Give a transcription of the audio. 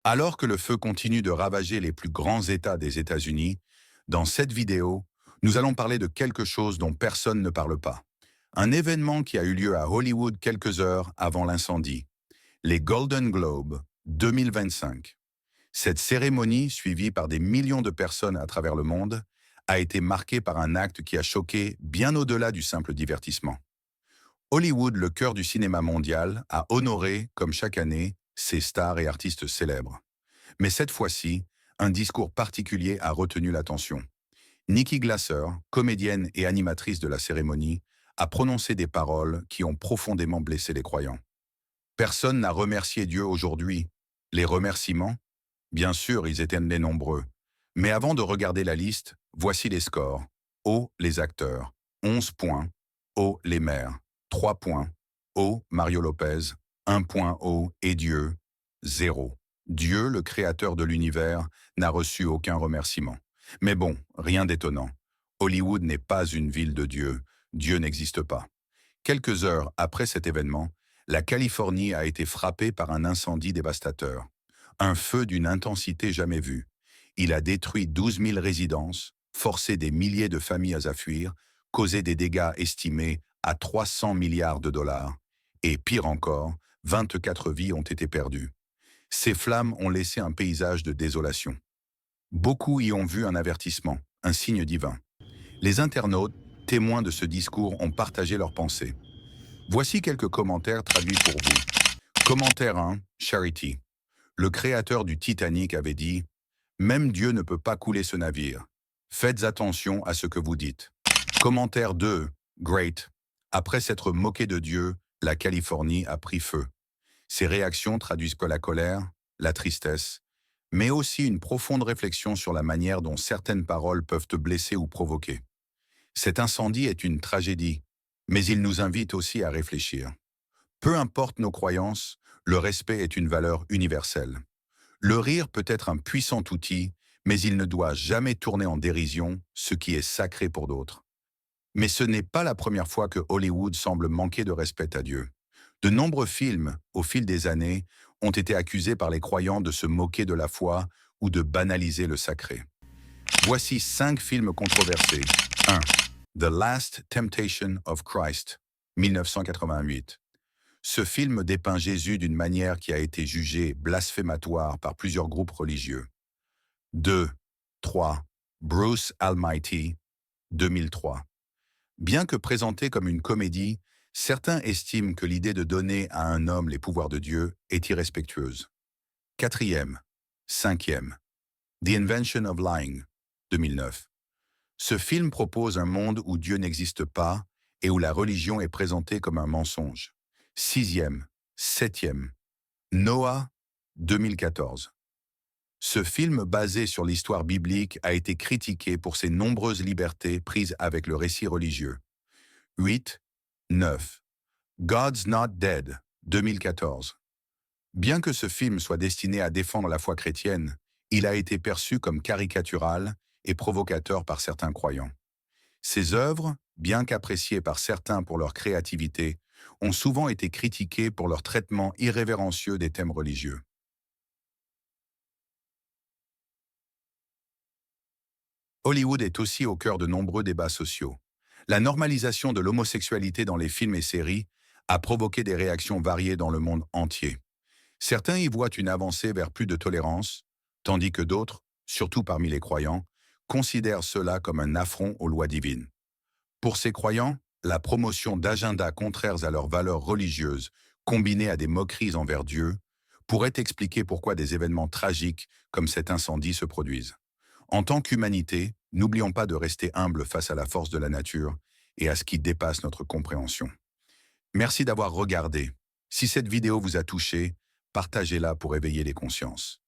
Alors que le feu continue de ravager les plus grands États des États-Unis, dans cette vidéo, nous allons parler de quelque chose dont personne ne parle pas. Un événement qui a eu lieu à Hollywood quelques heures avant l'incendie, les Golden Globes 2025. Cette cérémonie, suivie par des millions de personnes à travers le monde, a été marquée par un acte qui a choqué bien au-delà du simple divertissement. Hollywood, le cœur du cinéma mondial, a honoré, comme chaque année, ses stars et artistes célèbres. Mais cette fois-ci, un discours particulier a retenu l'attention. Nikki Glasser, comédienne et animatrice de la cérémonie, a prononcé des paroles qui ont profondément blessé les croyants. Personne n'a remercié Dieu aujourd'hui. Les remerciements? Bien sûr, ils étaient nombreux. Mais avant de regarder la liste, voici les scores. O, les acteurs. 11 points. O, les maires. 3 points. O, Mario Lopez. 1 point. O, et Dieu. 0. Dieu, le créateur de l'univers, n'a reçu aucun remerciement. Mais bon, rien d'étonnant. Hollywood n'est pas une ville de Dieu. Dieu n'existe pas. Quelques heures après cet événement, la Californie a été frappée par un incendie dévastateur. Un feu d'une intensité jamais vue. Il a détruit 12 000 résidences, forcé des milliers de familles à fuir, causé des dégâts estimés à 300 milliards de dollars. Et pire encore, 24 vies ont été perdues. Ces flammes ont laissé un paysage de désolation. Beaucoup y ont vu un avertissement, un signe divin. Les internautes, témoins de ce discours, ont partagé leurs pensées. Voici quelques commentaires traduits pour vous. Commentaire 1, Charity. Le créateur du Titanic avait dit « Même Dieu ne peut pas couler ce navire. Faites attention à ce que vous dites. » Commentaire 2, Great. Après s'être moqué de Dieu, la Californie a pris feu. Ces réactions traduisent que la colère, la tristesse, mais aussi une profonde réflexion sur la manière dont certaines paroles peuvent te blesser ou provoquer. Cet incendie est une tragédie, mais il nous invite aussi à réfléchir. Peu importe nos croyances, le respect est une valeur universelle. Le rire peut être un puissant outil, mais il ne doit jamais tourner en dérision ce qui est sacré pour d'autres. Mais ce n'est pas la première fois que Hollywood semble manquer de respect à Dieu. De nombreux films, au fil des années, ont été accusés par les croyants de se moquer de la foi ou de banaliser le sacré. Voici 5 films controversés. 1. The Last Temptation of Christ, 1988. Ce film dépeint Jésus d'une manière qui a été jugée blasphématoire par plusieurs groupes religieux. 2. 3. Bruce Almighty, 2003. Bien que présenté comme une comédie, certains estiment que l'idée de donner à un homme les pouvoirs de Dieu est irrespectueuse. 4e. 5e. The Invention of Lying, 2009. Ce film propose un monde où Dieu n'existe pas et où la religion est présentée comme un mensonge. 6e, 7e. Noah, 2014. Ce film basé sur l'histoire biblique a été critiqué pour ses nombreuses libertés prises avec le récit religieux. 8, 9. God's Not Dead, 2014. Bien que ce film soit destiné à défendre la foi chrétienne, il a été perçu comme caricatural et provocateur par certains croyants. Ces œuvres, bien qu'appréciées par certains pour leur créativité, ont souvent été critiquées pour leur traitement irrévérencieux des thèmes religieux. Hollywood est aussi au cœur de nombreux débats sociaux. La normalisation de l'homosexualité dans les films et séries a provoqué des réactions variées dans le monde entier. Certains y voient une avancée vers plus de tolérance, tandis que d'autres, surtout parmi les croyants, considèrent cela comme un affront aux lois divines. Pour ces croyants, la promotion d'agendas contraires à leurs valeurs religieuses, combinée à des moqueries envers Dieu, pourrait expliquer pourquoi des événements tragiques comme cet incendie se produisent. En tant qu'humanité, n'oublions pas de rester humble face à la force de la nature et à ce qui dépasse notre compréhension. Merci d'avoir regardé. Si cette vidéo vous a touché, partagez-la pour éveiller les consciences.